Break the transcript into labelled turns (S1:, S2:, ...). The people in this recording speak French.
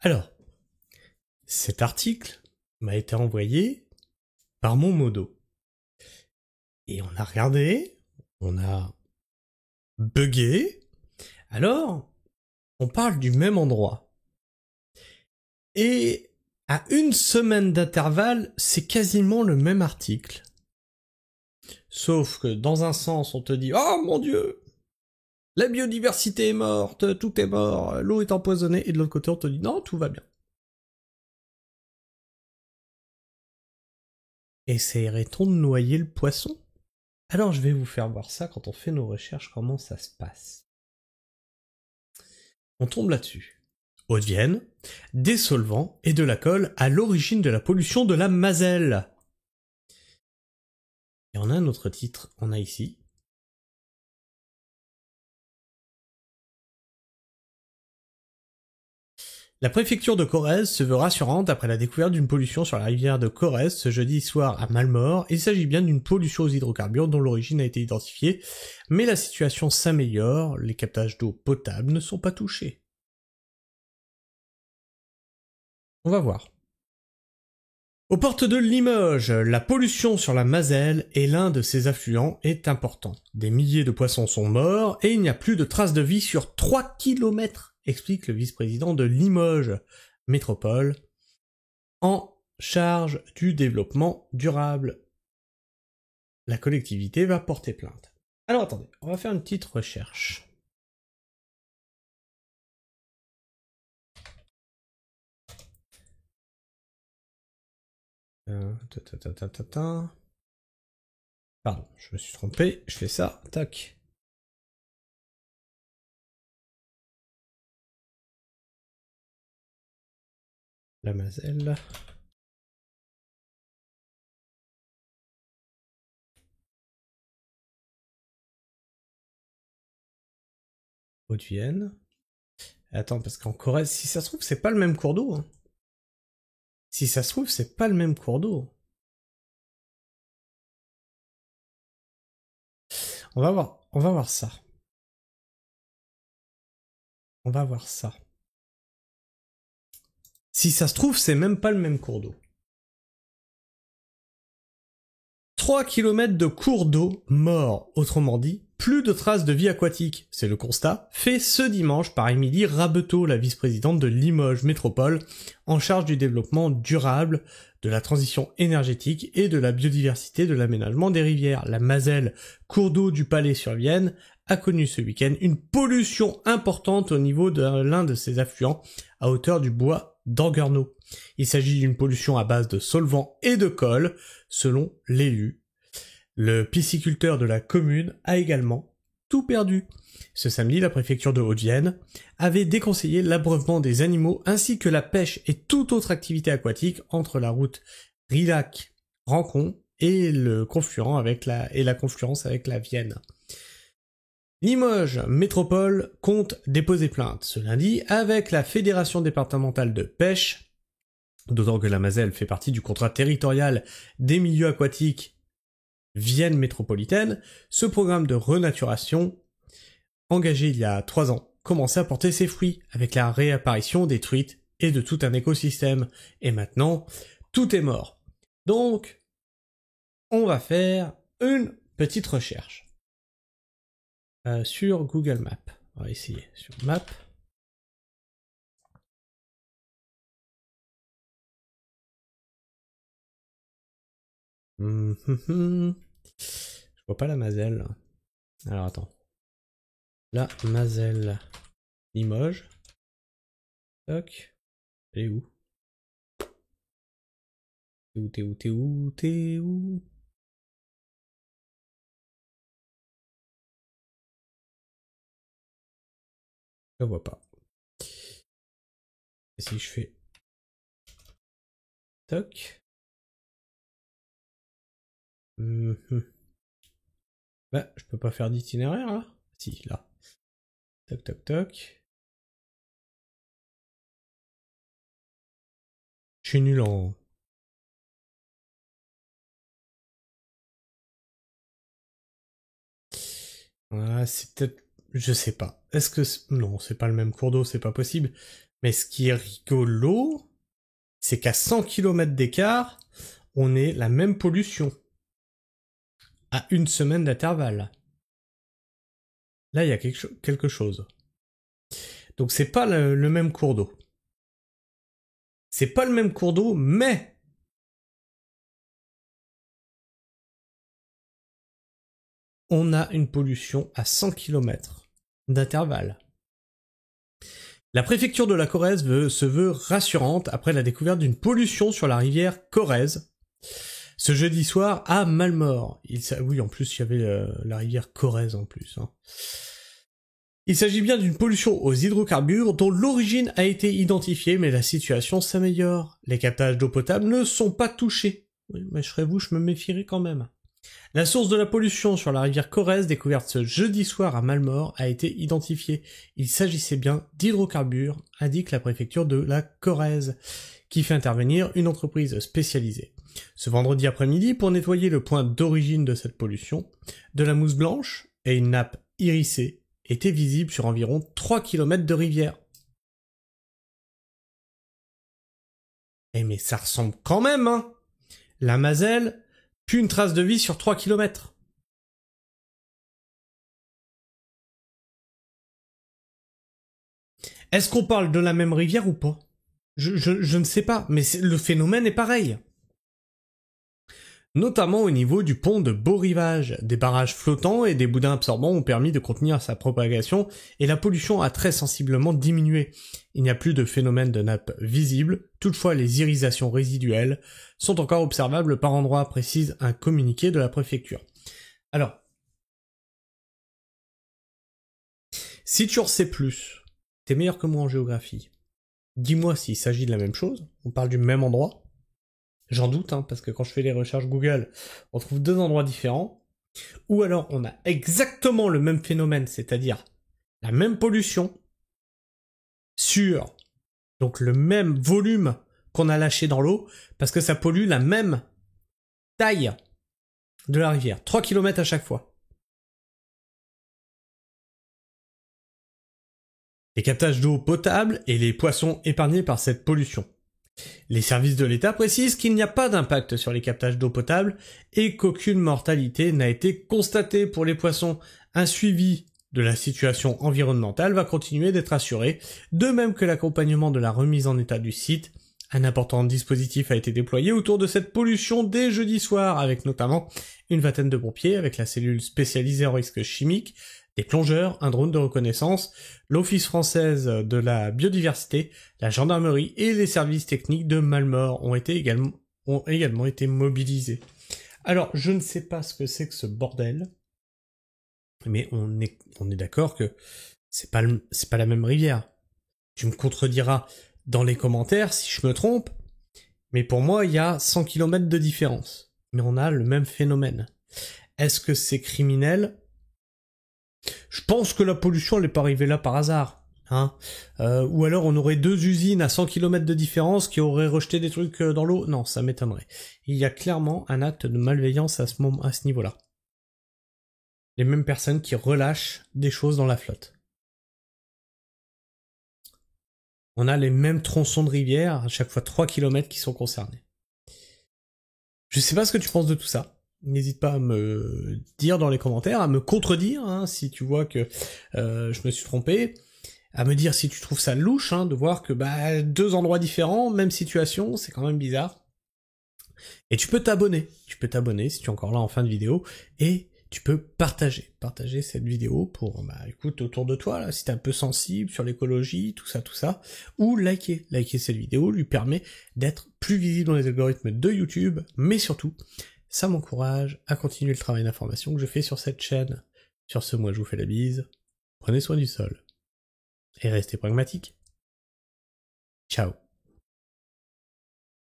S1: Alors, cet article m'a été envoyé par mon modo. Et on a regardé, on a bugué. Alors, on parle du même endroit. Et à une semaine d'intervalle, c'est quasiment le même article. Sauf que dans un sens, on te dit « Oh mon Dieu, la biodiversité est morte, tout est mort, l'eau est empoisonnée. » Et de l'autre côté, on te dit « Non, tout va bien. » Essayerait-on de noyer le poisson? Alors je vais vous faire voir ça quand on fait nos recherches, comment ça se passe. On tombe là-dessus. Haute-Vienne, des solvants et de la colle à l'origine de la pollution de la Mazelle. Et on a un autre titre, on a ici. La préfecture de Corrèze se veut rassurante après la découverte d'une pollution sur la rivière de Corrèze ce jeudi soir à Malmort. Il s'agit bien d'une pollution aux hydrocarbures dont l'origine a été identifiée, mais la situation s'améliore, les captages d'eau potable ne sont pas touchés. On va voir. Aux portes de Limoges, la pollution sur la Mazelle et l'un de ses affluents est important. Des milliers de poissons sont morts et il n'y a plus de traces de vie sur 3 kilomètres, explique le vice-président de Limoges Métropole, en charge du développement durable. La collectivité va porter plainte. Alors attendez, on va faire une petite recherche. Pardon, je me suis trompé, je fais ça, tac. La Mazelle. Haute-Vienne. Attends, parce qu'en Corrèze, si ça se trouve, c'est pas le même cours d'eau. Hein. Si ça se trouve, c'est pas le même cours d'eau. On va voir ça. On va voir ça. Si ça se trouve, c'est même pas le même cours d'eau. 3 kilomètres de cours d'eau morts, autrement dit, plus de traces de vie aquatique. C'est le constat fait ce dimanche par Émilie Rabeteau, la vice-présidente de Limoges Métropole, en charge du développement durable, de la transition énergétique et de la biodiversité de l'aménagement des rivières. La Mazelle, cours d'eau du Palais-sur-Vienne, a connu ce week-end une pollution importante au niveau de l'un de ses affluents, à hauteur du bois d'Anguernau. Il s'agit d'une pollution à base de solvants et de colle, selon l'élu. Le pisciculteur de la commune a également tout perdu. Ce samedi, la préfecture de Haute-Vienne avait déconseillé l'abreuvement des animaux ainsi que la pêche et toute autre activité aquatique entre la route Rilac-Rancon et la confluence avec la Vienne. Limoges Métropole compte déposer plainte ce lundi avec la Fédération départementale de pêche, d'autant que la Mazelle fait partie du contrat territorial des milieux aquatiques Vienne métropolitaine. Ce programme de renaturation, engagé il y a 3 ans, commençait à porter ses fruits avec la réapparition des truites et de tout un écosystème. Et maintenant, tout est mort. Donc, on va faire une petite recherche. Sur Google Maps. On va essayer sur Maps. Je vois pas la Mazelle. Alors attends. La Mazelle. Limoges. Toc. Elle est où? T'es où? Je la vois pas. Et si je fais toc. Bah, je peux pas faire d'itinéraire là? Si, là. Toc. Je suis nul en... Ah, c'est peut-être... Je sais pas. Est-ce que... Non, c'est pas le même cours d'eau, c'est pas possible. Mais ce qui est rigolo, c'est qu'à 100 km d'écart, on ait la même pollution. À une semaine d'intervalle. Là, il y a quelque chose. Donc c'est pas le même cours d'eau. C'est pas le même cours d'eau, mais on a une pollution à 100 km d'intervalle. La préfecture de la Corrèze se veut rassurante après la découverte d'une pollution sur la rivière Corrèze. Ce jeudi soir à Malmort. Oui, en plus, il y avait la rivière Corrèze en plus. Hein. Il s'agit bien d'une pollution aux hydrocarbures dont l'origine a été identifiée, mais la situation s'améliore. Les captages d'eau potable ne sont pas touchés. Oui, mais je serais vous, je me méfierais quand même. La source de la pollution sur la rivière Corrèze, découverte ce jeudi soir à Malmort, a été identifiée. Il s'agissait bien d'hydrocarbures, indique la préfecture de la Corrèze, qui fait intervenir une entreprise spécialisée. Ce vendredi après-midi, pour nettoyer le point d'origine de cette pollution, de la mousse blanche et une nappe irisée étaient visibles sur environ 3 km de rivière. Eh mais ça ressemble quand même, hein. La Mazelle, plus une trace de vie sur 3 km. Est-ce qu'on parle de la même rivière ou pas ? Je ne sais pas, mais le phénomène est pareil. Notamment au niveau du pont de Beau-Rivage. Des barrages flottants et des boudins absorbants ont permis de contenir sa propagation et la pollution a très sensiblement diminué. Il n'y a plus de phénomène de nappe visible, toutefois les irisations résiduelles sont encore observables par endroits, précise un communiqué de la préfecture. Alors, si tu en sais plus, t'es meilleur que moi en géographie. Dis-moi s'il s'agit de la même chose, on parle du même endroit. J'en doute, hein, parce que quand je fais les recherches Google, on trouve deux endroits différents. Ou alors on a exactement le même phénomène, c'est-à-dire la même pollution sur donc le même volume qu'on a lâché dans l'eau, parce que ça pollue la même taille de la rivière, 3 km à chaque fois. Les captages d'eau potable et les poissons épargnés par cette pollution. Les services de l'État précisent qu'il n'y a pas d'impact sur les captages d'eau potable et qu'aucune mortalité n'a été constatée pour les poissons. Un suivi de la situation environnementale va continuer d'être assuré, de même que l'accompagnement de la remise en état du site. Un important dispositif a été déployé autour de cette pollution dès jeudi soir, avec notamment une vingtaine de pompiers, avec la cellule spécialisée en risques chimiques, des plongeurs, un drone de reconnaissance, l'Office française de la biodiversité, la gendarmerie et les services techniques de Malmort ont également été mobilisés. Alors, je ne sais pas ce que c'est que ce bordel, mais on est d'accord que c'est pas la même rivière. Tu me contrediras dans les commentaires si je me trompe, mais pour moi, il y a 100 km de différence. Mais on a le même phénomène. Est-ce que c'est criminel ? Je pense que la pollution, elle n'est pas arrivée là par hasard. Hein. Ou alors on aurait deux usines à 100 km de différence qui auraient rejeté des trucs dans l'eau. Non, ça m'étonnerait. Il y a clairement un acte de malveillance à ce niveau-là. Les mêmes personnes qui relâchent des choses dans la flotte. On a les mêmes tronçons de rivière, à chaque fois 3 km qui sont concernés. Je sais pas ce que tu penses de tout ça. N'hésite pas à me dire dans les commentaires, à me contredire, hein, si tu vois que je me suis trompé, à me dire si tu trouves ça louche, hein, de voir que deux endroits différents, même situation, c'est quand même bizarre. Et tu peux t'abonner si tu es encore là en fin de vidéo, et tu peux partager cette vidéo pour, écoute, autour de toi, là, si t'es un peu sensible sur l'écologie, tout ça, ou liker cette vidéo lui permet d'être plus visible dans les algorithmes de YouTube, mais surtout, ça m'encourage à continuer le travail d'information que je fais sur cette chaîne. Sur ce, moi je vous fais la bise, prenez soin du sol, et restez pragmatiques. Ciao.